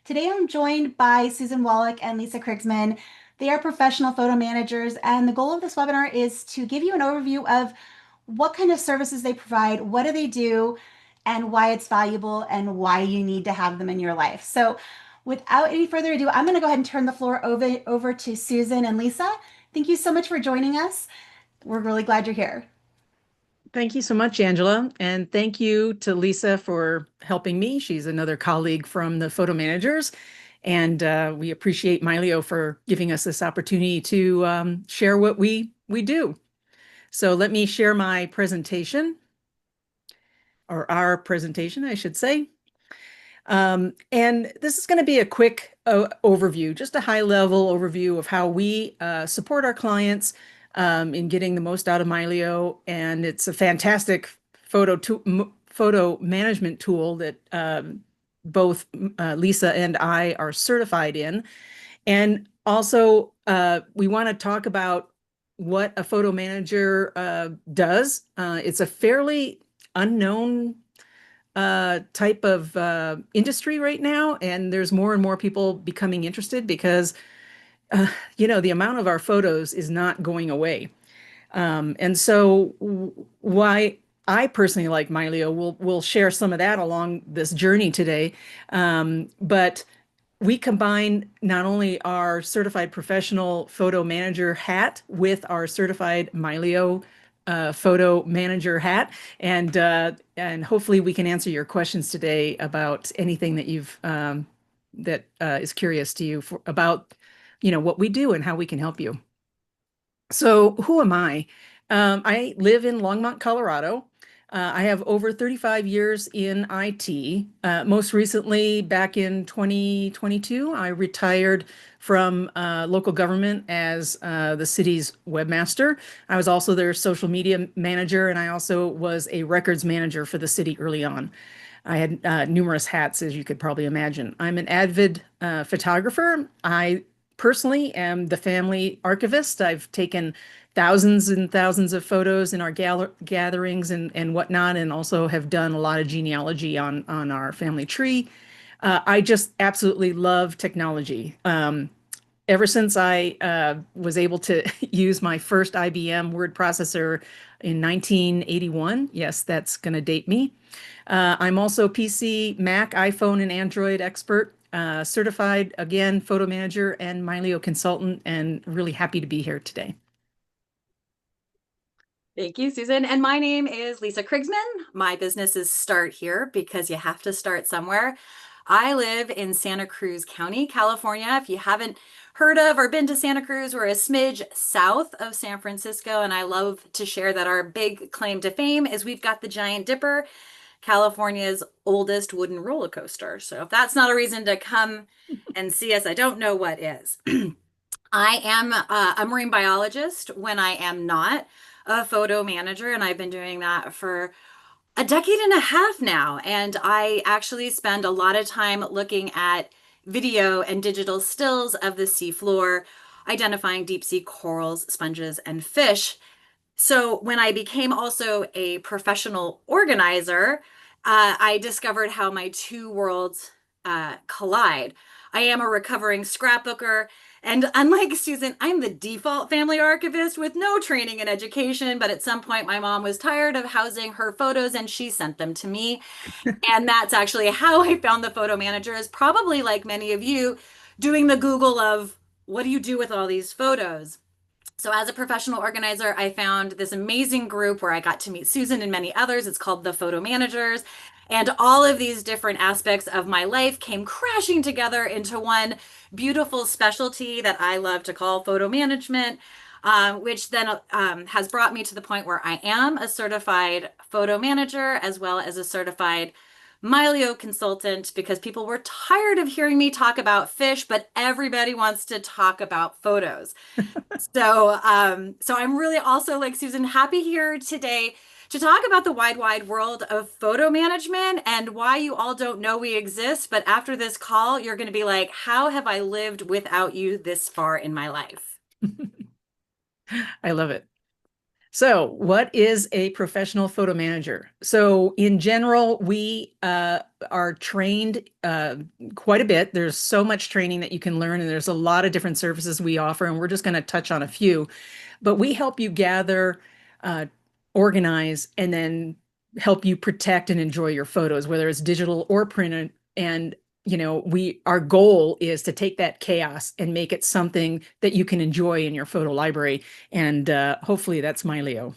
Today I'm joined by Susan Wolak and Lisa Krigsman. They are professional photo managers, and the goal of this webinar is to give you an overview of what kind of services they provide, what do they do, and why it's valuable and why you need to have them in your life. So without any further ado, I'm going to go ahead and turn the floor over to Susan and Lisa. Thank you so much for joining us. We're really glad you're here. Thank you so much, Angela. And thank you to Lisa for helping me. She's another colleague from the photo managers. And we appreciate Mylio for giving us this opportunity to share what we do. So let me share my presentation, or our presentation, I should say. And this is going to be a quick overview, just a high-level overview of how we support our clients in getting the most out of Mylio. And it's a fantastic photo management tool that both Lisa and I are certified in. And also, we want to talk about what a photo manager does. It's a fairly unknown type of industry right now, and there's more and more people becoming interested because the amount of our photos is not going away. And so why I personally like Mylio, we'll share some of that along this journey today. But we combine not only our certified professional photo manager hat with our certified Mylio photo manager hat, and hopefully we can answer your questions today about anything that you've that is curious to you about what we do and how we can help you. So who am I? I live in Longmont, Colorado. I have over 35 years in IT. Most recently, back in 2022, I retired from local government as the city's webmaster. I was also their social media manager, and I also was a records manager for the city early on. I had numerous hats, as you could probably imagine. I'm an avid photographer. I personally am the family archivist. I've taken thousands and thousands of photos in our gatherings and whatnot, and also have done a lot of genealogy on our family tree. I just absolutely love technology. Ever since I was able to use my first IBM word processor in 1981, yes, that's going to date me. I'm also PC, Mac, iPhone, and Android expert, certified, again, photo manager and Mylio consultant, and really happy to be here today. Thank you, Susan. And my name is Lisa Krigsman. My business is Start Here because you have to start somewhere. I live in Santa Cruz County, California. If you haven't heard of or been to Santa Cruz, we're a smidge south of San Francisco. And I love to share that our big claim to fame is we've got the Giant Dipper, California's oldest wooden roller coaster. So if that's not a reason to come and see us, I don't know what is. I am a marine biologist when I am not a photo manager, and I've been doing that for a decade and a half now. And I actually spend a lot of time looking at video and digital stills of the seafloor, identifying deep sea corals, sponges, and fish. So when I became also a professional organizer, I discovered how my two worlds collide. I am a recovering scrapbooker, and unlike Susan, I'm the default family archivist with no training in education. But at some point, my mom was tired of housing her photos and she sent them to me. And that's actually how I found the photo manager, is probably like many of you, doing the Google of what do you do with all these photos? So, as a professional organizer, I found this amazing group where I got to meet Susan and many others. It's called the Photo Managers. And all of these different aspects of my life came crashing together into one beautiful specialty that I love to call photo management, which then has brought me to the point where I am a certified photo manager as well as a certified Mylio consultant, because people were tired of hearing me talk about fish, but everybody wants to talk about photos. So I'm really also, like Susan, happy here today to talk about the wide, wide world of photo management and why you all don't know we exist. But after this call, you're going to be like, how have I lived without you this far in my life? I love it. So, what is a professional photo manager? So, in general, we are trained quite a bit. There's so much training that you can learn, and there's a lot of different services we offer, and we're just going to touch on a few. But we help you gather, uh, organize, and then help you protect and enjoy your photos, whether it's digital or printed. And our goal is to take that chaos and make it something that you can enjoy in your photo library. And hopefully that's Mylio.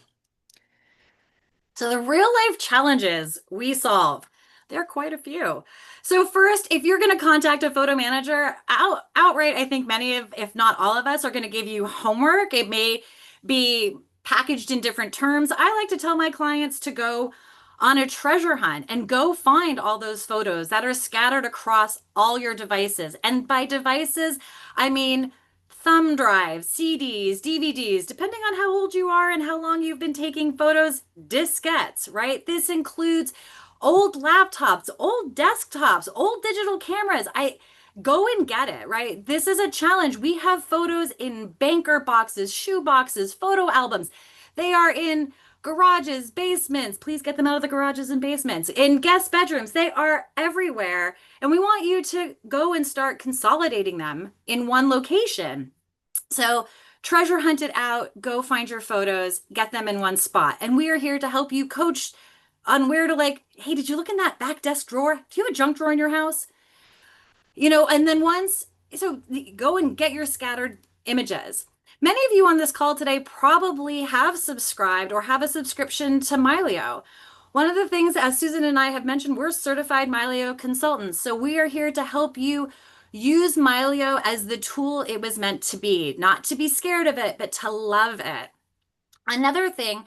So the real life challenges we solve, there are quite a few. So first, if you're going to contact a photo manager, outright, I think many of, if not all of us, are going to give you homework. It may be packaged in different terms. I like to tell my clients to go on a treasure hunt and go find all those photos that are scattered across all your devices. And by devices, I mean thumb drives, CDs, DVDs, depending on how old you are and how long you've been taking photos, diskettes, right? This includes old laptops, old desktops, old digital cameras. I go and get it, right? This is a challenge. We have photos in banker boxes, shoe boxes, photo albums. They are in garages, basements. Please get them out of the garages and basements. In guest bedrooms, they are everywhere. And we want you to go and start consolidating them in one location. So treasure hunt it out, go find your photos, get them in one spot. And we are here to help you coach on where to, like, hey, did you look in that back desk drawer? Do you have a junk drawer in your house? And then so go and get your scattered images. Many of you on this call today probably have subscribed or have a subscription to Mylio. One of the things, as Susan and I have mentioned, we're certified Mylio consultants. So we are here to help you use Mylio as the tool it was meant to be, not to be scared of it, but to love it. Another thing,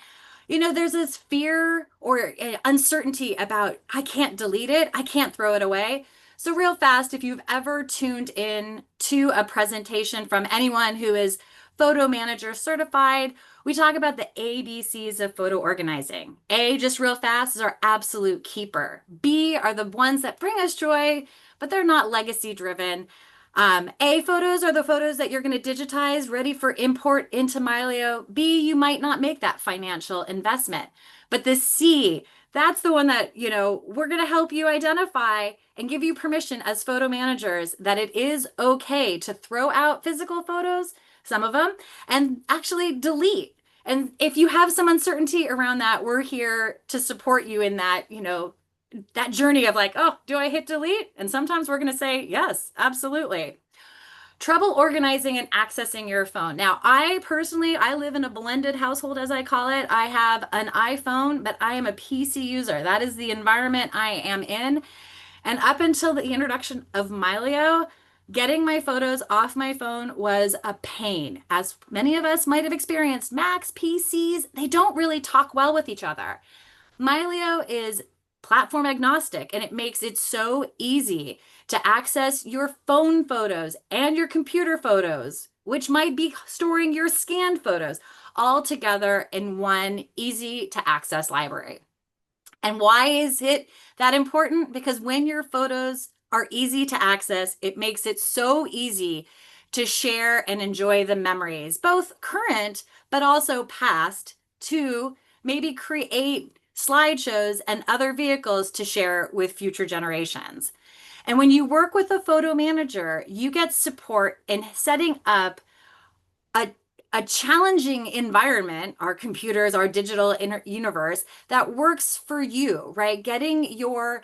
there's this fear or uncertainty about, I can't delete it, I can't throw it away. So, real fast, if you've ever tuned in to a presentation from anyone who is photo manager certified, we talk about the ABCs of photo organizing. A, just real fast, is our absolute keeper. B are the ones that bring us joy, but they're not legacy driven. A, photos are the photos that you're going to digitize, ready for import into Mylio. B, you might not make that financial investment. But the C, that's the one that, we're going to help you identify and give you permission as photo managers that it is okay to throw out physical photos, some of them, and actually delete. And if you have some uncertainty around that, we're here to support you in that, that journey of like, oh, do I hit delete? And sometimes we're going to say, yes, absolutely. Trouble organizing and accessing your phone. Now, I live in a blended household, as I call it. I have an iPhone, but I am a PC user. That is the environment I am in. And up until the introduction of Mylio, getting my photos off my phone was a pain. As many of us might have experienced, Macs, PCs, they don't really talk well with each other. Mylio is platform agnostic, and it makes it so easy to access your phone photos and your computer photos, which might be storing your scanned photos, all together in one easy to access library. And why is it that important? Because when your photos are easy to access, it makes it so easy to share and enjoy the memories, both current but also past, to maybe create slideshows and other vehicles to share with future generations. And when you work with a photo manager, you get support in setting up a, a challenging environment, our computers, our digital universe that works for you, right? Getting your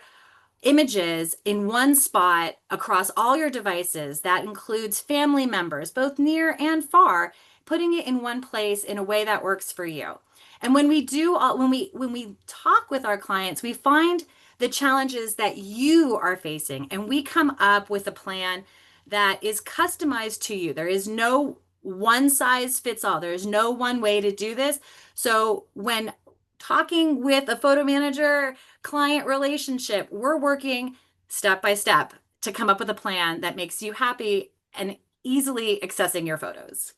images in one spot across all your devices. That includes family members, both near and far, putting it in one place in a way that works for you. And when we talk with our clients, we find the challenges that you are facing, and we come up with a plan that is customized to you. There is no one size fits all. There is no one way to do this. So when talking with a photo manager client relationship, we're working step by step to come up with a plan that makes you happy and easily accessing your photos.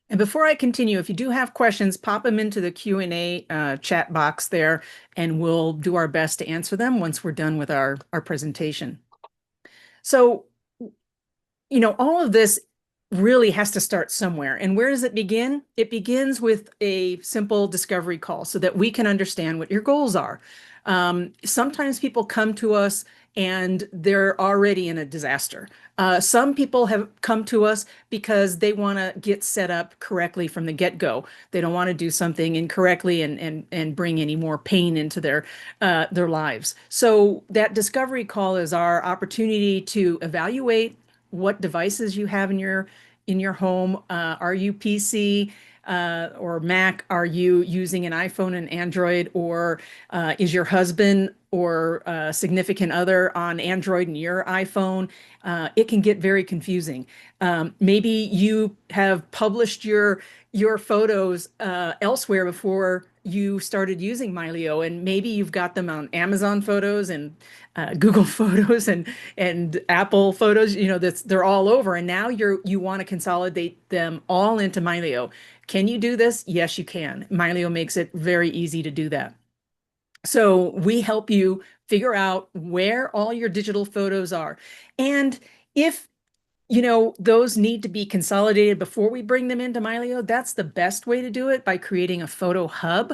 And before I continue, if you do have questions, pop them into the Q&A chat box there, and we'll do our best to answer them once we're done with our presentation. So, all of this really has to start somewhere. And where does it begin? It begins with a simple discovery call so that we can understand what your goals are. Sometimes people come to us and they're already in a disaster. Some people have come to us because they want to get set up correctly from the get-go. They don't want to do something incorrectly and bring any more pain into their lives. So that discovery call is our opportunity to evaluate what devices you have in your home. Are you PC or Mac? Are you using an iPhone and Android, or is your husband or significant other on Android and your iPhone? It can get very confusing. Maybe you have published your photos elsewhere before you started using Mylio, and maybe you've got them on Amazon Photos and Google Photos and Apple Photos. You know, they're all over, and now you want to consolidate them all into Mylio. Can you do this? Yes, you can. Mylio makes it very easy to do that. So we help you figure out where all your digital photos are. And if those need to be consolidated before we bring them into Mylio, that's the best way to do it, by creating a photo hub.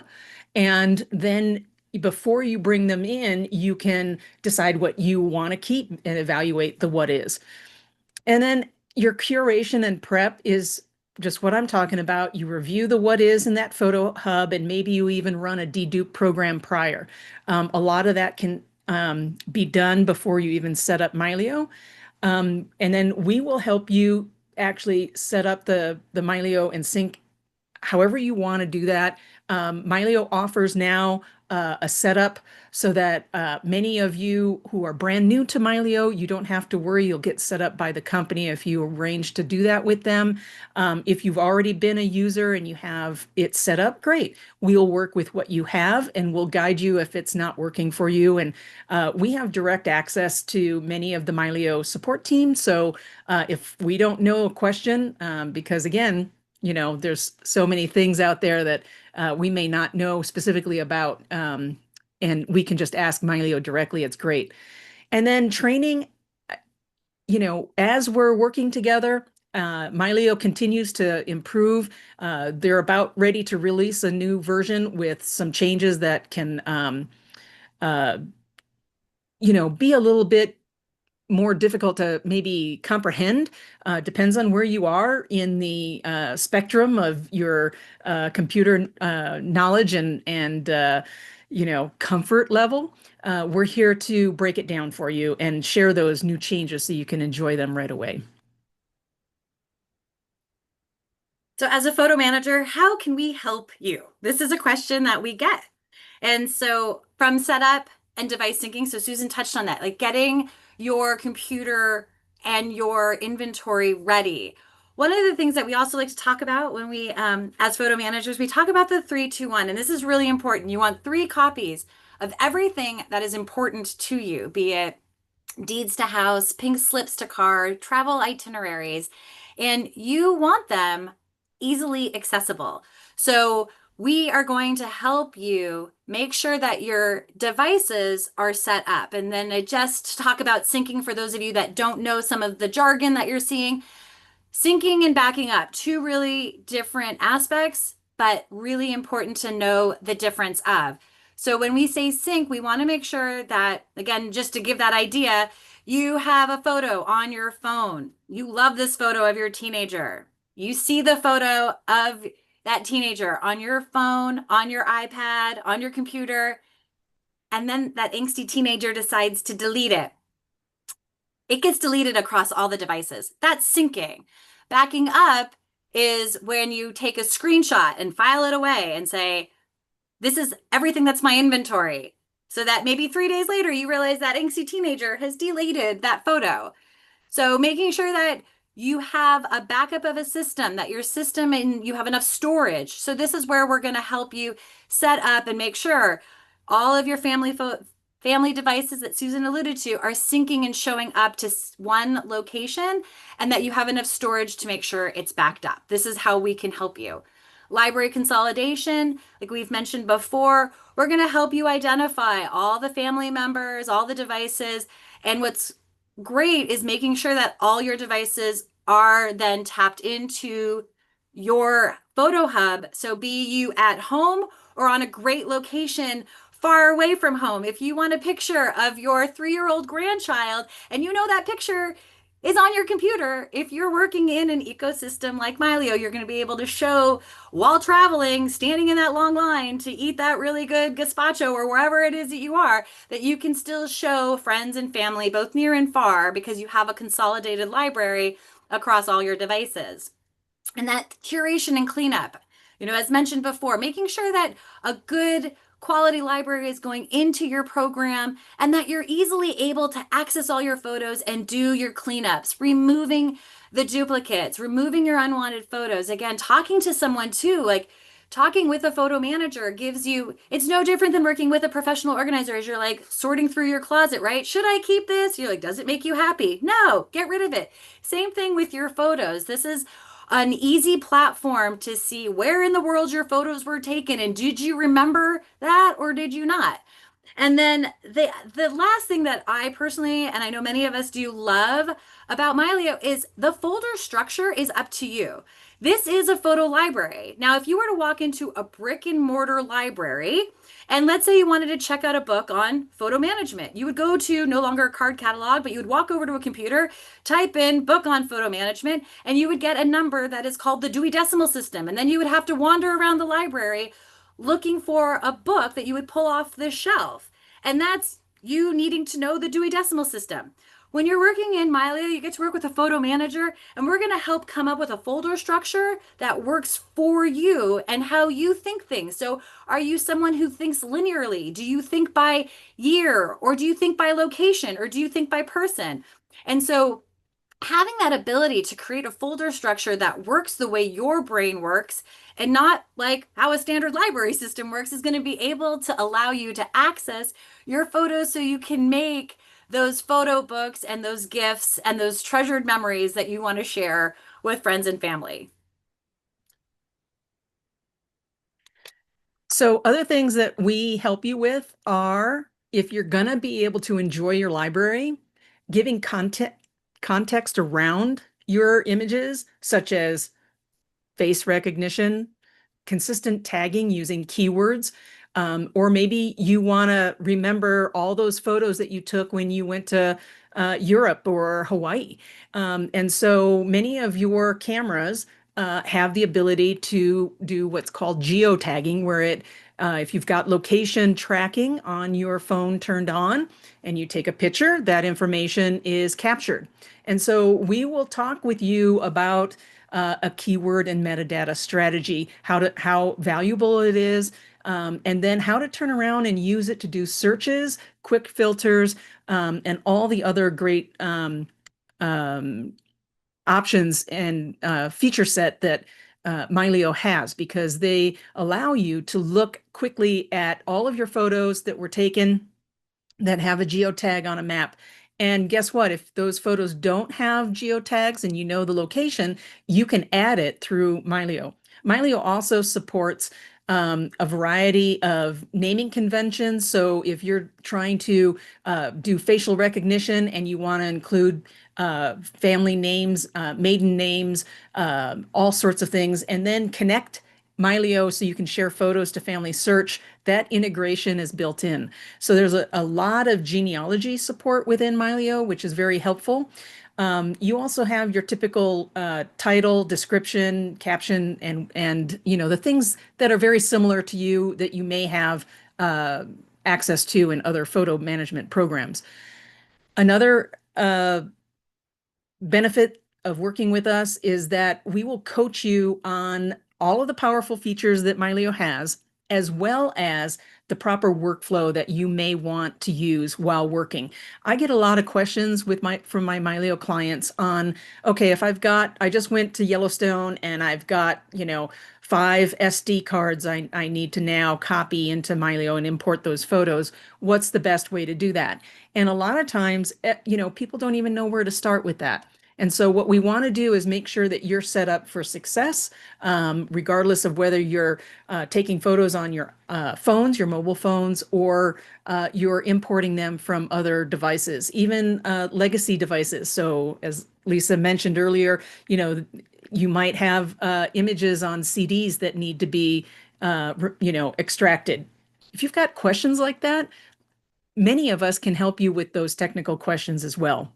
And then before you bring them in, you can decide what you want to keep and evaluate the what is. And then your curation and prep is just what I'm talking about. You review the what is in that photo hub, and maybe you even run a dedupe program prior. A lot of that can be done before you even set up Mylio. And then we will help you actually set up the Mylio and sync however you want to do that. Mylio offers now a setup so that many of you who are brand new to Mylio, you don't have to worry. You'll get set up by the company if you arrange to do that with them. If you've already been a user and you have it set up, great. We'll work with what you have and we'll guide you if it's not working for you. And we have direct access to many of the Mylio support teams. So if we don't know a question, because again, there's so many things out there that we may not know specifically about, and we can just ask Mylio directly. It's great. And then training, as we're working together, Mylio continues to improve. They're about ready to release a new version with some changes that can, be a little bit more difficult to maybe comprehend. Depends on where you are in the spectrum of your computer knowledge and comfort level. We're here to break it down for you and share those new changes so you can enjoy them right away. So as a photo manager, how can we help you? This is a question that we get. And so from setup and device syncing, so Susan touched on that, like getting your computer and your inventory ready. One of the things that we also like to talk about when we, as photo managers, we talk about the 3-2-1, and this is really important. You want 3 copies of everything that is important to you, be it deeds to house, pink slips to car, travel itineraries, and you want them easily accessible. So we are going to help you make sure that your devices are set up. And then I just talk about syncing for those of you that don't know some of the jargon that you're seeing. Syncing and backing up, 2 really different aspects, but really important to know the difference of. So when we say sync, we want to make sure that, again, just to give that idea, you have a photo on your phone. You love this photo of your teenager. You see the photo of that teenager on your phone, on your iPad, on your computer, and then that angsty teenager decides to delete it. It gets deleted across all the devices. That's syncing. Backing up is when you take a screenshot and file it away and say, this is everything that's my inventory. So that maybe 3 days later, you realize that angsty teenager has deleted that photo. So making sure that you have a backup of a system, that your system and you have enough storage. So this is where we're going to help you set up and make sure all of your family devices that Susan alluded to are syncing and showing up to one location, and that you have enough storage to make sure it's backed up. This is how we can help you. Library consolidation, like we've mentioned before, we're going to help you identify all the family members, all the devices. And what's great is making sure that all your devices are then tapped into your photo hub. So be you at home or on a great location far away from home. If you want a picture of your 3-year-old grandchild and you know that picture is on your computer, if you're working in an ecosystem like Mylio, you're going to be able to show while traveling, standing in that long line to eat that really good gazpacho or wherever it is that you are, that you can still show friends and family, both near and far, because you have a consolidated library across all your devices. And that curation and cleanup, as mentioned before, making sure that a good quality library is going into your program and that you're easily able to access all your photos and do your cleanups, removing the duplicates, removing your unwanted photos. Again, talking to someone too, like talking with a photo manager gives you, it's no different than working with a professional organizer as you're like sorting through your closet, right? Should I keep this? You're like, does it make you happy? No, get rid of it. Same thing with your photos. This is an easy platform to see where in the world your photos were taken and did you remember that or did you not? And then the last thing that I personally, and I know many of us do love about Mylio is the folder structure is up to you. This is a photo library. Now, if you were to walk into a brick and mortar library, and let's say you wanted to check out a book on photo management, you would go to no longer a card catalog, but you would walk over to a computer, type in book on photo management, and you would get a number that is called the Dewey Decimal System. And then you would have to wander around the library looking for a book that you would pull off the shelf. And that's you needing to know the Dewey Decimal System. When you're working in Mylio, you get to work with a photo manager, and we're going to help come up with a folder structure that works for you and how you think things. So, are you someone who thinks linearly? Do you think by year, or do you think by location, or do you think by person? And so, having that ability to create a folder structure that works the way your brain works and not like how a standard library system works is going to be able to allow you to access your photos so you can make those photo books and those gifts and those treasured memories that you want to share with friends and family. So other things that we help you with are, if you're going to be able to enjoy your library, giving context around your images, such as face recognition, consistent tagging using keywords, or maybe you want to remember all those photos that you took when you went to Europe or Hawaii. And so many of your cameras have the ability to do what's called geotagging, where if you've got location tracking on your phone turned on and you take a picture, that information is captured. And so we will talk with you about a keyword and metadata strategy, how valuable it is, and then how to turn around and use it to do searches, quick filters, and all the other great options and feature set that Mylio has, because they allow you to look quickly at all of your photos that were taken that have a geotag on a map. And guess what? If those photos don't have geotags and you know the location, you can add it through Mylio. Mylio also supports a variety of naming conventions. So if you're trying to do facial recognition and you want to include family names, maiden names, all sorts of things, and then connect Mylio so you can share photos to Family Search, that integration is built in. So there's a lot of genealogy support within Mylio, which is very helpful. You also have your typical title, description, caption, and the things that are very similar to you that you may have access to in other photo management programs. Another benefit of working with us is that we will coach you on all of the powerful features that Mylio has, as well as the proper workflow that you may want to use while working. I get a lot of questions from my Mylio clients on, okay, if I just went to Yellowstone and I've got, 5 SD cards I need to now copy into Mylio and import those photos. What's the best way to do that? And a lot of times, people don't even know where to start with that. And so what we want to do is make sure that you're set up for success, regardless of whether you're taking photos on your phones, your mobile phones, or you're importing them from other devices, even legacy devices. So as Lisa mentioned earlier, you might have images on CDs that need to be, extracted. If you've got questions like that, many of us can help you with those technical questions as well.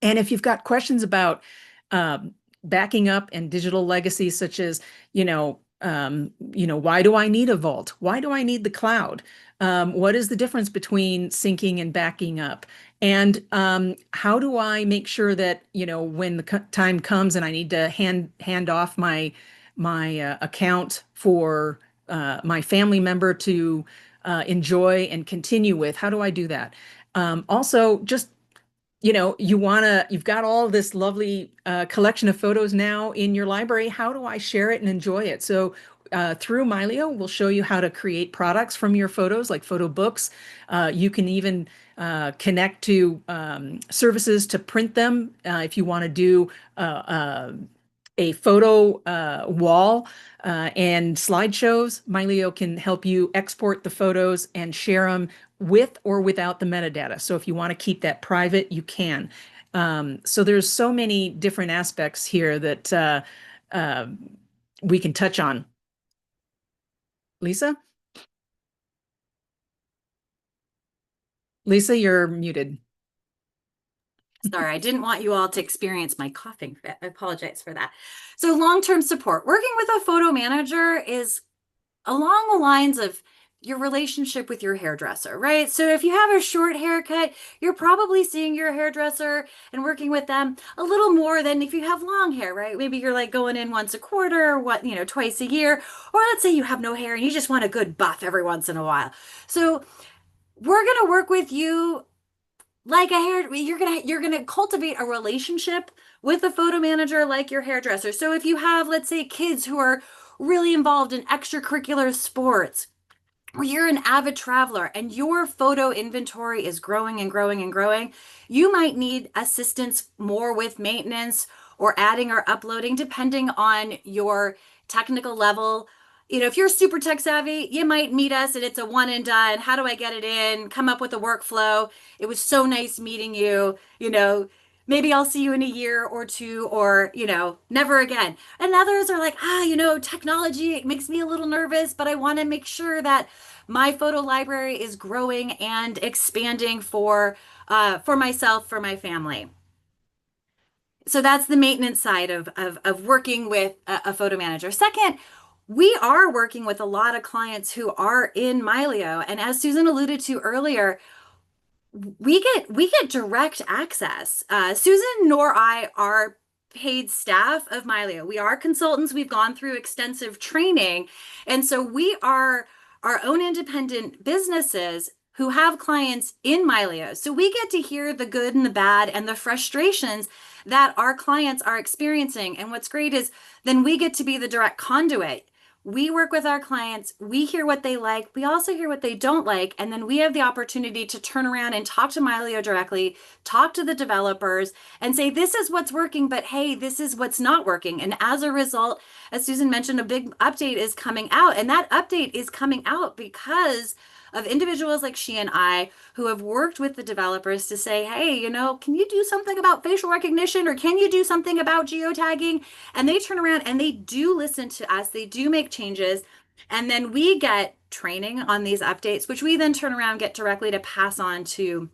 And if you've got questions about um, backing up and digital legacy, such as, why do I need a vault? Why do I need the cloud? What is the difference between syncing and backing up? And how do I make sure that, when the time comes and I need to hand off my account for my family member to enjoy and continue with, how do I do that? Also, just you've got all this lovely collection of photos now in your library. How do I share it and enjoy it? So through Mylio, we'll show you how to create products from your photos, like photo books. You can even connect to services to print them if you want to do a photo wall and slideshows. Mylio can help you export the photos and share them with or without the metadata. So if you want to keep that private, you can. So there's so many different aspects here that we can touch on. Lisa? Lisa, you're muted. Sorry, I didn't want you all to experience my coughing fit. I apologize for that. So long-term support. Working with a photo manager is along the lines of your relationship with your hairdresser, right? So if you have a short haircut, you're probably seeing your hairdresser and working with them a little more than if you have long hair, right? Maybe you're like going in once a quarter or twice a year. Or let's say you have no hair and you just want a good buff every once in a while. So we're going to work with you like a hair, you're gonna cultivate a relationship with a photo manager like your hairdresser. So if you have, let's say, kids who are really involved in extracurricular sports, or you're an avid traveler and your photo inventory is growing and growing and growing, you might need assistance more with maintenance or adding or uploading, depending on your technical level. If you're super tech savvy, you might meet us and it's a one and done. How do I get it in? Come up with a workflow. It was so nice meeting you. Maybe I'll see you in a year or two, or, never again. And others are like, technology, it makes me a little nervous, but I want to make sure that my photo library is growing and expanding for myself, for my family. So that's the maintenance side of working with a photo manager. Second, we are working with a lot of clients who are in Mylio. And as Susan alluded to earlier, we get direct access. Susan nor I are paid staff of Mylio. We are consultants. We've gone through extensive training. And so we are our own independent businesses who have clients in Mylio. So we get to hear the good and the bad and the frustrations that our clients are experiencing. And what's great is then we get to be the direct conduit. We work with our clients, we hear what they like, we also hear what they don't like, and then we have the opportunity to turn around and talk to Mylio directly, talk to the developers, and say, this is what's working, but hey, this is what's not working. And as a result, as Susan mentioned, a big update is coming out, and that update is coming out because of individuals like she and I who have worked with the developers to say, hey, can you do something about facial recognition, or can you do something about geotagging? And they turn around and they do listen to us. They do make changes. And then we get training on these updates, which we then turn around, get directly to pass on to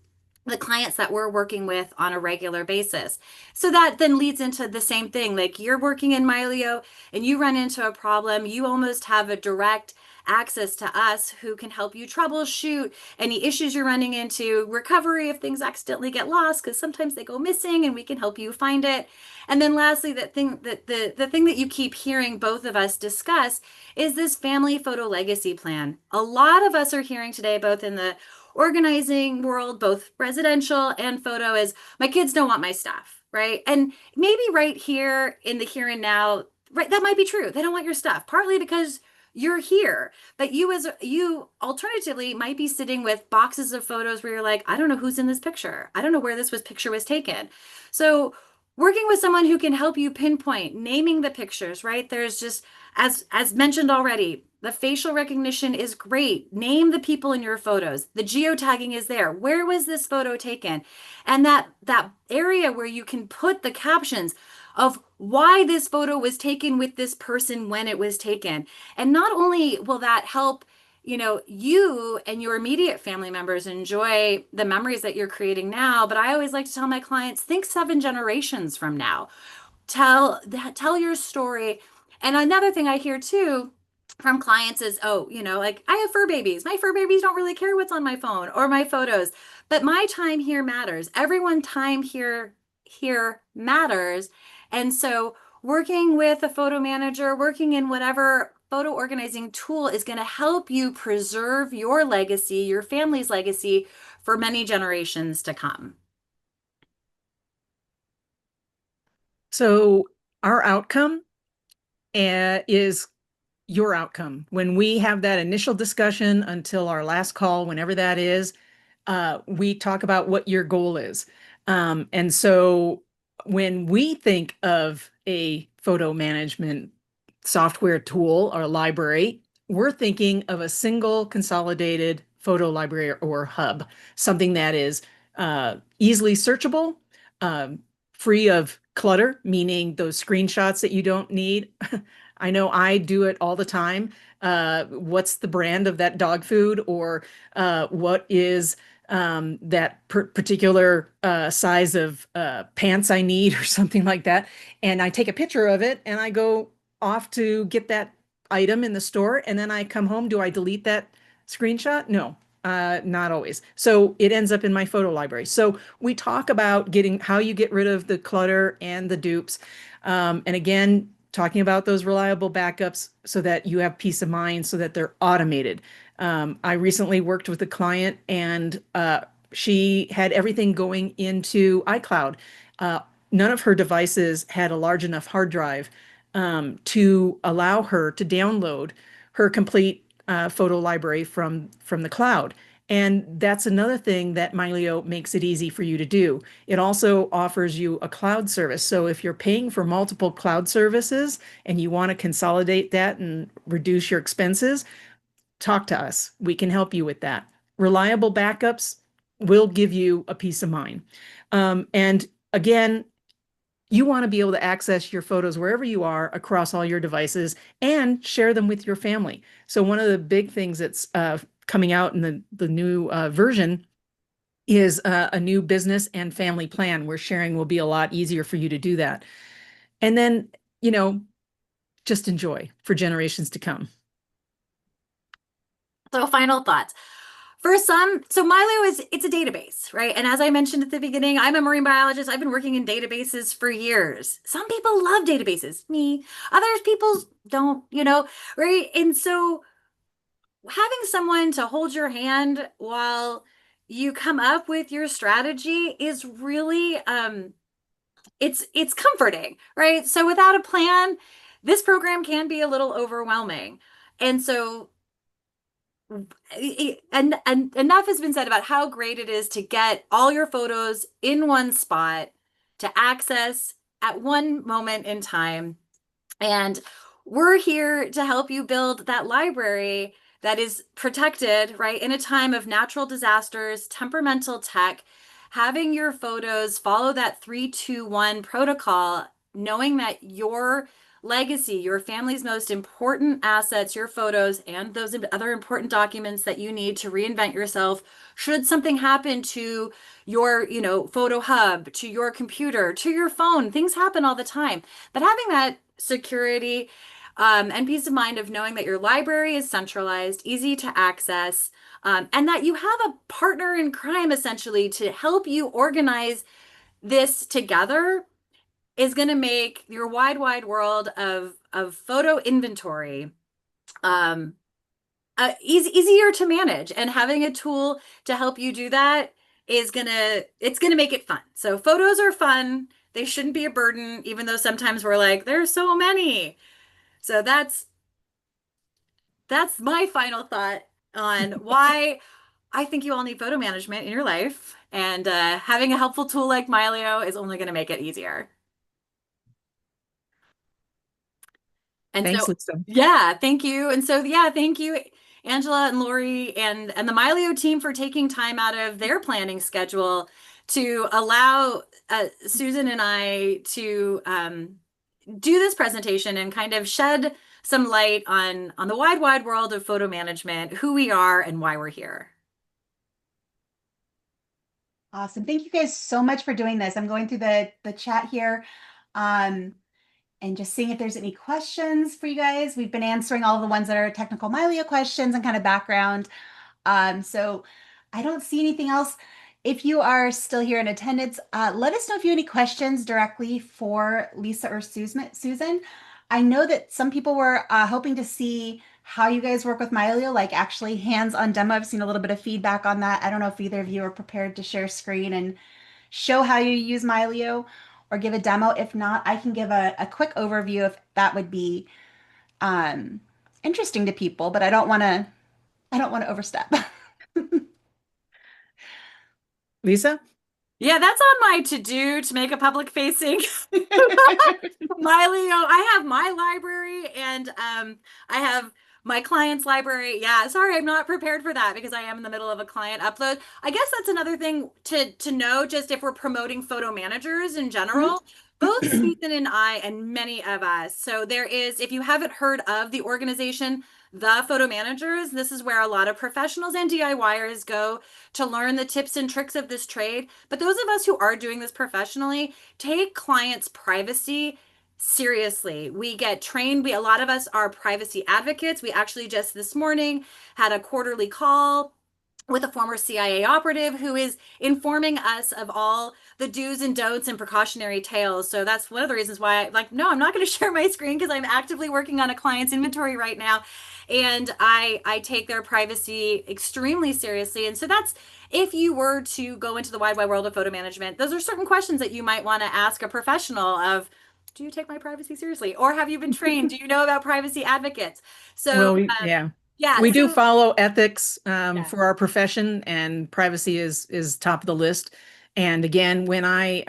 the clients that we're working with on a regular basis. So that then leads into the same thing. Like, you're working in Mylio and you run into a problem, you almost have a direct access to us who can help you troubleshoot any issues you're running into, recovery if things accidentally get lost, because sometimes they go missing, and we can help you find it. And then lastly, the thing that you keep hearing both of us discuss is this family photo legacy plan. A lot of us are hearing today, both in the organizing world, both residential and photo, is my kids don't want my stuff, right? And maybe right here in the here and now, right, that might be true. They don't want your stuff, partly because you're here, but you alternatively might be sitting with boxes of photos where you're like, I don't know who's in this picture. I don't know where this picture was taken. So working with someone who can help you pinpoint, naming the pictures, right? There's just, as mentioned already, the facial recognition is great. Name the people in your photos. The geotagging is there. Where was this photo taken? And that area where you can put the captions of why this photo was taken with this person when it was taken. And not only will that help, you and your immediate family members enjoy the memories that you're creating now, but I always like to tell my clients, think 7 generations from now. Tell your story. And another thing I hear too from clients is, oh, like I have fur babies. My fur babies don't really care what's on my phone or my photos, but my time here matters. Everyone time here matters. And so working with a photo manager, working in whatever photo organizing tool is going to help you preserve your legacy, your family's legacy for many generations to come. So our outcome is your outcome. When we have that initial discussion until our last call, whenever that is, we talk about what your goal is. And so when we think of a photo management software tool or library, we're thinking of a single consolidated photo library or hub, something that is easily searchable, um, free of clutter, meaning those screenshots that you don't need. I know I do it all the time. What's the brand of that dog food, or what is that particular size of pants I need or something like that. And I take a picture of it and I go off to get that item in the store. And then I come home. Do I delete that screenshot? No, not always. So it ends up in my photo library. So we talk about getting how you get rid of the clutter and the dupes. And again, talking about those reliable backups so that you have peace of mind, so that they're automated. I recently worked with a client and she had everything going into iCloud. None of her devices had a large enough hard drive to allow her to download her complete photo library from the cloud. And that's another thing that Mylio makes it easy for you to do. It also offers you a cloud service. So if you're paying for multiple cloud services and you want to consolidate that and reduce your expenses, talk to us. We can help you with that. Reliable backups will give you a peace of mind. And again, you want to be able to access your photos wherever you are across all your devices and share them with your family. So one of the big things that's coming out in the new version is a new business and family plan where sharing will be a lot easier for you to do that. And then, you know, just enjoy for generations to come. So final thoughts. For some, so Mylio it's a database, right? And as I mentioned at the beginning, I'm a marine biologist. I've been working in databases for years. Some people love databases, me. Others people don't, right? And so having someone to hold your hand while you come up with your strategy is really it's comforting, right? So without a plan, this program can be a little overwhelming. And so and enough has been said about how great it is to get all your photos in one spot to access at one moment in time. And we're here to help you build that library that is protected, right? In a time of natural disasters, temperamental tech, having your photos follow that 3-2-1 protocol, knowing that your legacy, your family's most important assets, your photos, and those other important documents that you need to reinvent yourself should something happen to your, photo hub, to your computer, to your phone. Things happen all the time. But having that security and peace of mind of knowing that your library is centralized, easy to access, and that you have a partner in crime essentially to help you organize this together is going to make your wide world of photo inventory easier to manage. And having a tool to help you do that it's gonna make it fun. So photos are fun. They shouldn't be a burden, even though sometimes we're like, there's so many. So that's my final thought on why I think you all need photo management in your life. And having a helpful tool like Mylio is only going to make it easier. And Thanks, so, Lisa. yeah, thank you. And so, yeah, thank you, Angela and Lori and the Mylio team for taking time out of their planning schedule to allow Susan and I to do this presentation and kind of shed some light on the wide, wide world of photo management, who we are, and why we're here. Awesome. Thank you guys so much for doing this. I'm going through the chat here. Um, and just seeing if there's any questions for you guys. We've been answering all the ones that are technical Mylio questions and kind of background. So I don't see anything else. If you are still here in attendance, let us know if you have any questions directly for Lisa or Susan. I know that some people were hoping to see how you guys work with Mylio, like actually hands-on demo. I've seen a little bit of feedback on that. I don't know if either of you are prepared to share screen and show how you use Mylio or give a demo. If not, I can give a quick overview if that would be um, interesting to people, but I don't want to overstep. Lisa? Yeah, that's on my to-do to make a public facing Mylio. I have my library and I have my client's library. Yeah, sorry, I'm not prepared for that because I am in the middle of a client upload. I guess that's another thing to know, just if we're promoting photo managers in general. Both Susan and I, and many of us. So there is, if you haven't heard of the organization, the Photo Managers, this is where a lot of professionals and DIYers go to learn the tips and tricks of this trade. But those of us who are doing this professionally take clients' privacy seriously. We get trained. A lot of us are privacy advocates. We actually just this morning had a quarterly call with a former CIA operative who is informing us of all the do's and don'ts and precautionary tales. So that's one of the reasons why no, I'm not going to share my screen because I'm actively working on a client's inventory right now. And I take their privacy extremely seriously. And so that's, if you were to go into the wide, wide world of photo management, those are certain questions that you might want to ask a professional of, do you take my privacy seriously? Or have you been trained? Do you know about privacy advocates? So, Well, yeah, yeah, we do so follow ethics yeah. for our profession, and privacy is top of the list. And again, when I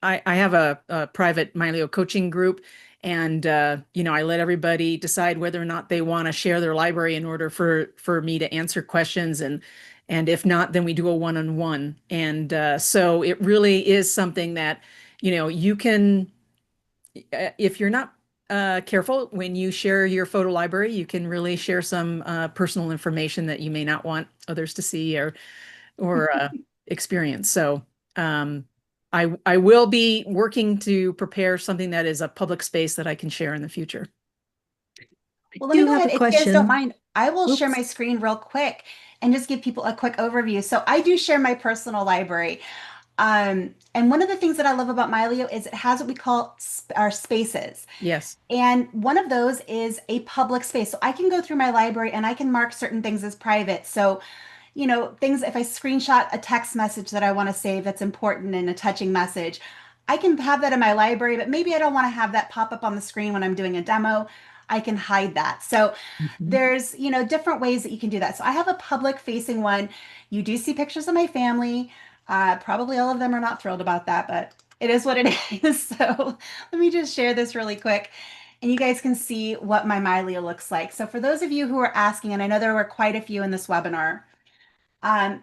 have a private Mylio coaching group, and I let everybody decide whether or not they want to share their library in order for me to answer questions, and if not, then we do a one-on-one. And so it really is something that you can, if you're not careful when you share your photo library, you can really share some personal information that you may not want others to see or experience. So I will be working to prepare something that is a public space that I can share in the future. Well, let me Do go have ahead. a If you guys don't question. mind, I will share my Oops. screen real quick and just give people a quick overview. So I do share my personal library. And one of the things that I love about Mylio is it has what we call our spaces. Yes. And one of those is a public space. So I can go through my library and I can mark certain things as private. So, things, if I screenshot a text message that I want to save that's important and a touching message, I can have that in my library, but maybe I don't want to have that pop up on the screen when I'm doing a demo. I can hide that. So Mhm. there's, different ways that you can do that. So I have a public facing one. You do see pictures of my family. Probably all of them are not thrilled about that, but it is what it is. So let me just share this really quick and you guys can see what my Mylio looks like. So for those of you who are asking, and I know there were quite a few in this webinar,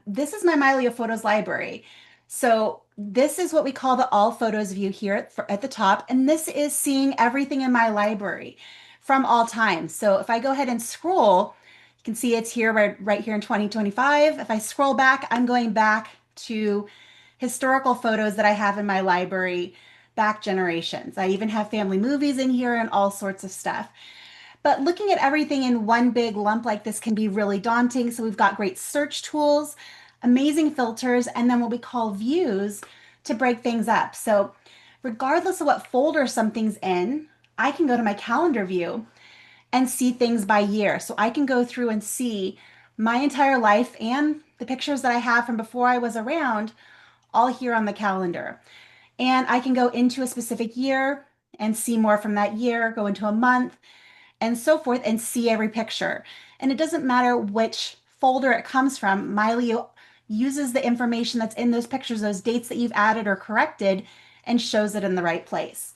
this is my Mylio Photos library. So this is what we call the all photos view here at the top. And this is seeing everything in my library from all time. So if I go ahead and scroll, you can see it's here right here in 2025. If I scroll back, I'm going back to historical photos that I have in my library back generations. I even have family movies in here and all sorts of stuff. But looking at everything in one big lump like this can be really daunting. So we've got great search tools, amazing filters, and then what we call views to break things up. So regardless of what folder something's in, I can go to my calendar view and see things by year. So I can go through and see my entire life and the pictures that I have from before I was around all here on the calendar. And I can go into a specific year and see more from that year, go into a month, and so forth, and see every picture. And it doesn't matter which folder it comes from, Mylio uses the information that's in those pictures, those dates that you've added or corrected, and shows it in the right place.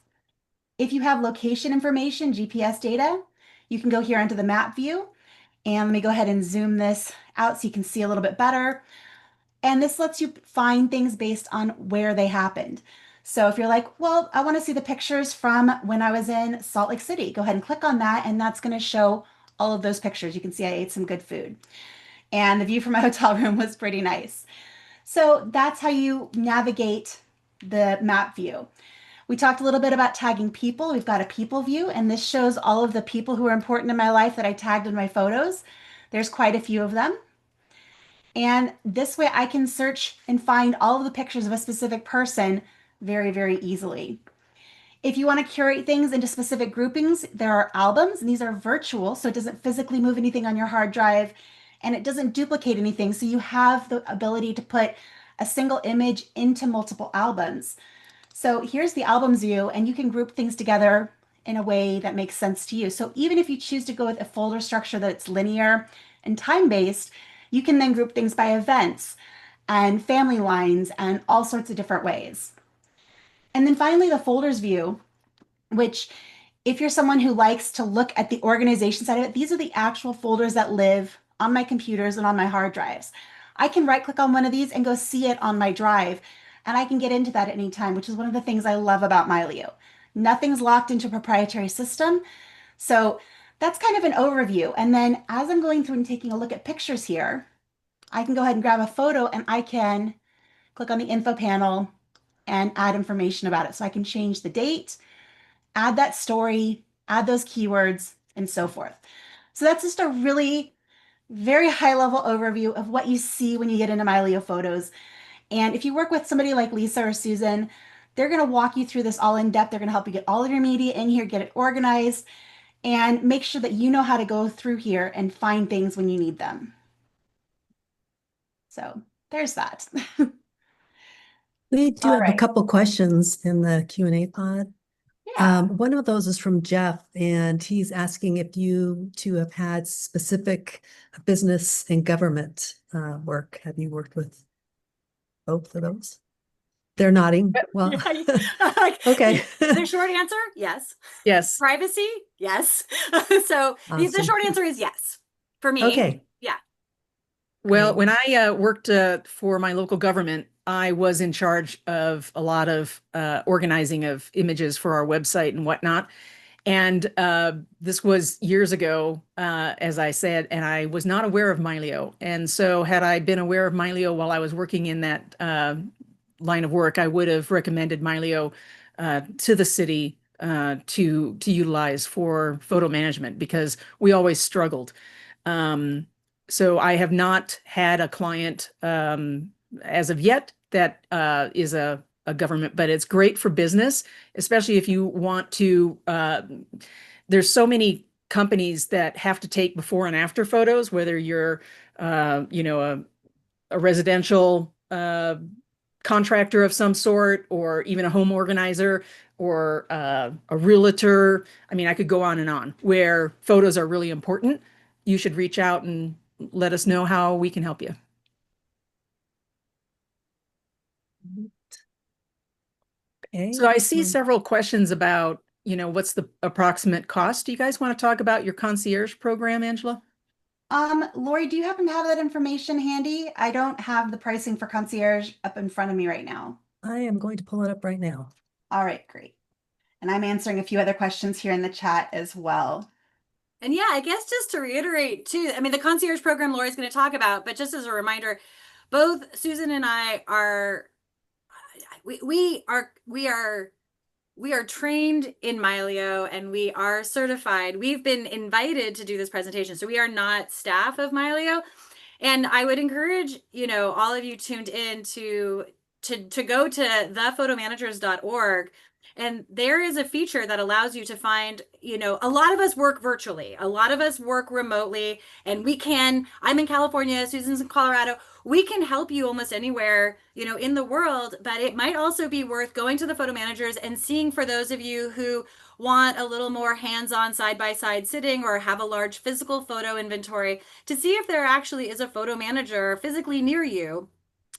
If you have location information, GPS data, you can go here onto the map view. And let me go ahead and zoom this out so you can see a little bit better. And this lets you find things based on where they happened. So if you're like, well, I want to see the pictures from when I was in Salt Lake City, go ahead and click on that, and that's going to show all of those pictures. You can see I ate some good food. And the view from my hotel room was pretty nice. So that's how you navigate the map view. We talked a little bit about tagging people. We've got a people view, and this shows all of the people who are important in my life that I tagged in my photos. There's quite a few of them. And this way I can search and find all of the pictures of a specific person very, very easily. If you want to curate things into specific groupings, there are albums, and these are virtual, so it doesn't physically move anything on your hard drive, and it doesn't duplicate anything. So you have the ability to put a single image into multiple albums. So here's the albums view, and you can group things together in a way that makes sense to you. So even if you choose to go with a folder structure that's linear and time-based, you can then group things by events and family lines and all sorts of different ways. And then finally, the folders view, which if you're someone who likes to look at the organization side of it, these are the actual folders that live on my computers and on my hard drives. I can right click on one of these and go see it on my drive, and I can get into that at any time, which is one of the things I love about Mylio. Nothing's locked into a proprietary system. So that's kind of an overview. And then as I'm going through and taking a look at pictures here, I can go ahead and grab a photo and I can click on the info panel and add information about it. So I can change the date, add that story, add those keywords, and so forth. So that's just a really very high level overview of what you see when you get into Mylio Photos. And if you work with somebody like Lisa or Susan, they're going to walk you through this all in depth. They're going to help you get all of your media in here, get it organized, and make sure that you know how to go through here and find things when you need them. So there's that. We do All have a right. couple questions in the Q&A pod. Yeah. One of those is from Jeff, and he's asking if you two have had specific business and government work. Have you worked with both of those? They're nodding. Well, okay. The short answer, yes. Yes. Privacy, yes. So the Awesome. short answer is yes for me. Okay. Yeah. Well, Great. when I worked for my local government, I was in charge of a lot of organizing of images for our website and whatnot. And this was years ago, as I said, and I was not aware of Mylio. And so had I been aware of Mylio while I was working in that line of work, I would have recommended Mylio to the city to utilize for photo management because we always struggled. So I have not had a client as of yet that is a government, but it's great for business, especially if you want to. There's so many companies that have to take before and after photos, whether you're, a residential contractor of some sort, or even a home organizer, or a realtor. I mean, I could go on and on, where photos are really important. You should reach out and let us know how we can help you. Okay. So I see several questions about, what's the approximate cost? Do you guys want to talk about your concierge program, Angela? Lori, do you happen to have that information handy? I don't have the pricing for concierge up in front of me right now. I am going to pull it up right now. All right, great. And I'm answering a few other questions here in the chat as well. And yeah, I guess just to reiterate too, I mean, the concierge program Lori's going to talk about, but just as a reminder, both Susan and I are, we are trained in Mylio and we are certified. We've been invited to do this presentation. So we are not staff of Mylio. And I would encourage, all of you tuned in to go to thephotomanagers.org. And there is a feature that allows you to find, a lot of us work virtually, a lot of us work remotely, and I'm in California, Susan's in Colorado. We can help you almost anywhere, in the world, but it might also be worth going to the photo managers and seeing, for those of you who want a little more hands-on side-by-side sitting or have a large physical photo inventory, to see if there actually is a photo manager physically near you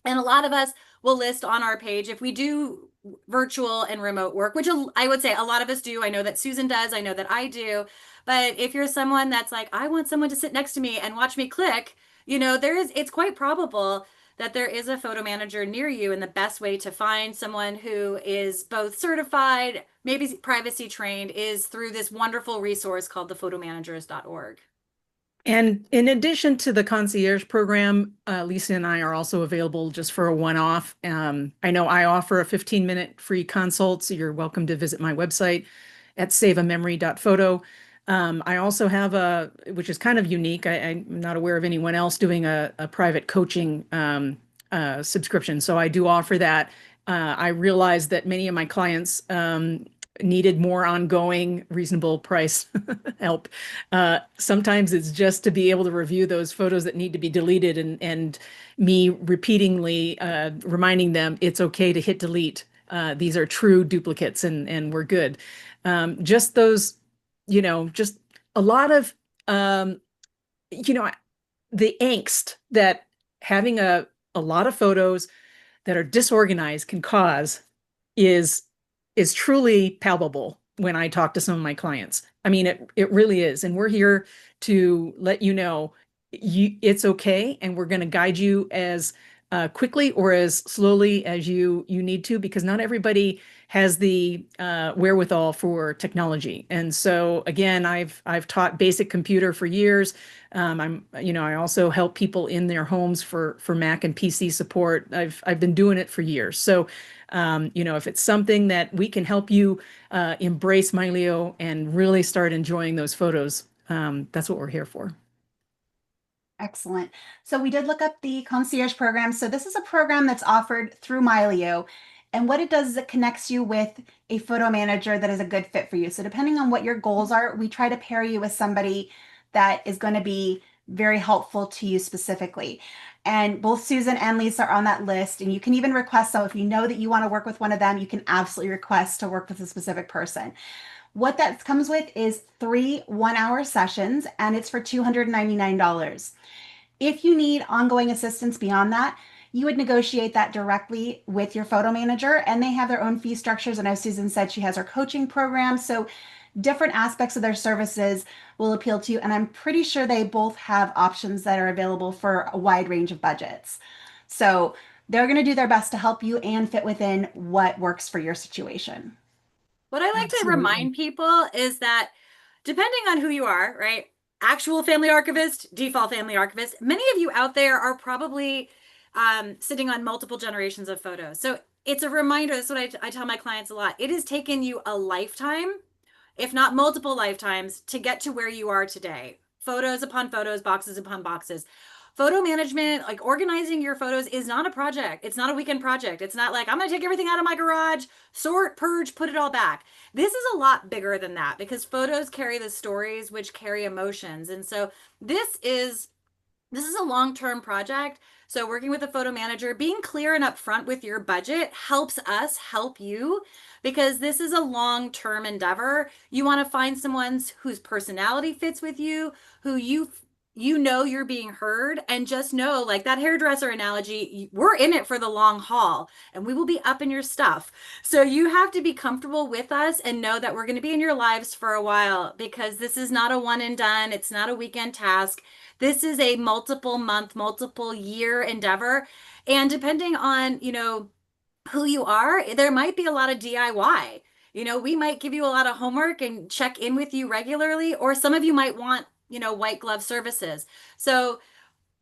And a lot of us will list on our page if we do virtual and remote work, which I would say a lot of us do. I know that Susan does. I know that I do. But if you're someone that's like, I want someone to sit next to me and watch me click, it's quite probable that there is a photo manager near you. And the best way to find someone who is both certified, maybe privacy trained, is through this wonderful resource called the photomanagers.org. And in addition to the concierge program, Lisa and I are also available just for a one-off. I know I offer a 15-minute free consult, so you're welcome to visit my website at saveamemory.photo. I also have which is kind of unique. I'm not aware of anyone else doing a private coaching subscription, so I do offer that. I realize that many of my clients needed more ongoing reasonable price help. Sometimes it's just to be able to review those photos that need to be deleted and me repeatedly reminding them it's okay to hit delete. These are true duplicates and we're good. Just those, just a lot of, the angst that having a lot of photos that are disorganized can cause is truly palpable when I talk to some of my clients. I mean, it really is. And we're here to let you know it's okay. And we're going to guide you as quickly or as slowly as you need to, because not everybody has the wherewithal for technology. And so again, I've taught basic computer for years. I also help people in their homes for Mac and PC support. I've been doing it for years. So if it's something that we can help you embrace Mylio and really start enjoying those photos, that's what we're here for. Excellent. So we did look up the concierge program. So this is a program that's offered through Mylio. And what it does is it connects you with a photo manager that is a good fit for you. So depending on what your goals are, we try to pair you with somebody that is going to be very helpful to you specifically. And both Susan and Lisa are on that list. And you can even request, so if you know that you want to work with one of them, you can absolutely request to work with a specific person. What that comes with is 3 one-hour sessions, and it's for $299. If you need ongoing assistance beyond that, you would negotiate that directly with your photo manager, and they have their own fee structures. And as Susan said, she has her coaching program. So different aspects of their services will appeal to you. And I'm pretty sure they both have options that are available for a wide range of budgets. So they're going to do their best to help you and fit within what works for your situation. What I like to Absolutely. remind people is that depending on who you are, right? Actual family archivist, default family archivist, many of you out there are probably sitting on multiple generations of photos. So it's a reminder. That's what I tell my clients a lot. It has taken you a lifetime, if not multiple lifetimes, to get to where you are today. Photos upon photos, boxes upon boxes. Photo management, like organizing your photos, is not a project. It's not a weekend project. It's not like I'm going to take everything out of my garage, sort, purge, put it all back. This is a lot bigger than that, because photos carry the stories which carry emotions. And so this is a long-term project. So working with a photo manager, being clear and upfront with your budget helps us help you, because this is a long-term endeavor. You want to find someone whose personality fits with you, who you're being heard, and just know, like that hairdresser analogy, we're in it for the long haul and we will be up in your stuff. So you have to be comfortable with us and know that we're going to be in your lives for a while, because this is not a one and done. It's not a weekend task. This is a multiple month, multiple year endeavor. And depending on, who you are, there might be a lot of DIY. We might give you a lot of homework and check in with you regularly, or some of you might want, white glove services. So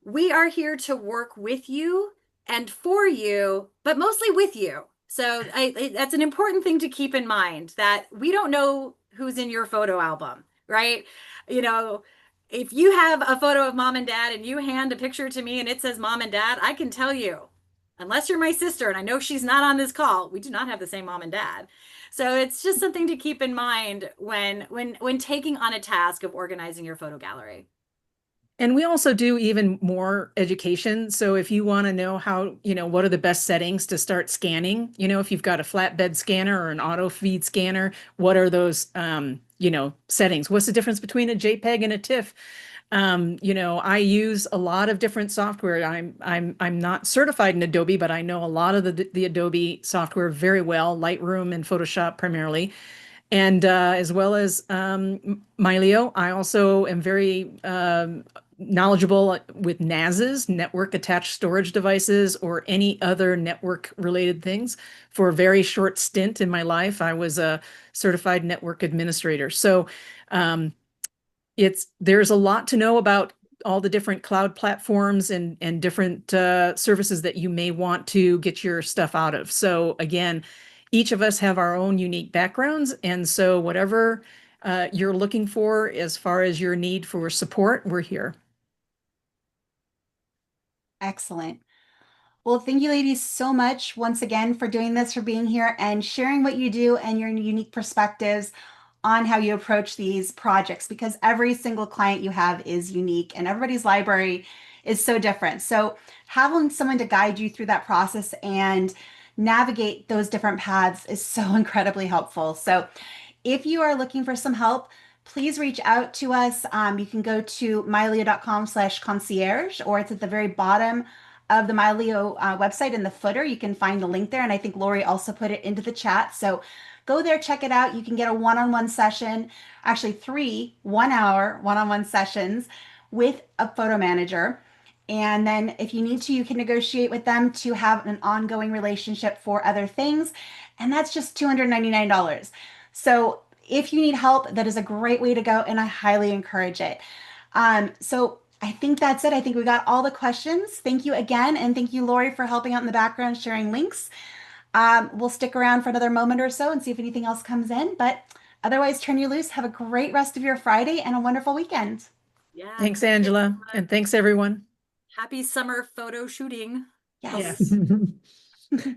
we are here to work with you and for you, but mostly with you. So that's an important thing to keep in mind, that we don't know who's in your photo album, right? If you have a photo of mom and dad and you hand a picture to me and it says mom and dad, I can tell you, unless you're my sister, and I know she's not on this call, we do not have the same mom and dad. So it's just something to keep in mind when taking on a task of organizing your photo gallery. And we also do even more education. So if you want to know how, what are the best settings to start scanning, if you've got a flatbed scanner or an auto feed scanner, what are those, settings? What's the difference between a JPEG and a TIFF? You know, I use a lot of different software. I'm not certified in Adobe, but I know a lot of the Adobe software very well, Lightroom and Photoshop primarily, and as well as Mylio. I also am very knowledgeable with NASs, network attached storage devices, or any other network related things. For a very short stint in my life, I was a certified network administrator. So there's a lot to know about all the different cloud platforms and different services that you may want to get your stuff out of. So again, each of us have our own unique backgrounds, and so whatever you're looking for as far as your need for support, we're here. Excellent. Well, thank you ladies so much once again for doing this, for being here and sharing what you do and your unique perspectives on how you approach these projects, because every single client you have is unique and everybody's library is so different. So having someone to guide you through that process and navigate those different paths is so incredibly helpful. So if you are looking for some help, please reach out to us. You can go to mylio.com/concierge, or it's at the very bottom of the Mylio website in the footer. You can find the link there. And I think Lori also put it into the chat. So go there, check it out. You can get a one-on-one session, actually 3 1-hour one-on-one sessions with a photo manager. And then if you need to, you can negotiate with them to have an ongoing relationship for other things. And that's just $299. So if you need help, that is a great way to go, and I highly encourage it. So I think that's it. I think we got all the questions. Thank you again, and thank you, Lori, for helping out in the background, sharing links. We'll stick around for another moment or so and see if anything else comes in, but otherwise, turn you loose. Have a great rest of your Friday and a wonderful weekend. Yeah. Thanks, Angela, and thanks everyone. Happy summer photo shooting. Yes. Yes.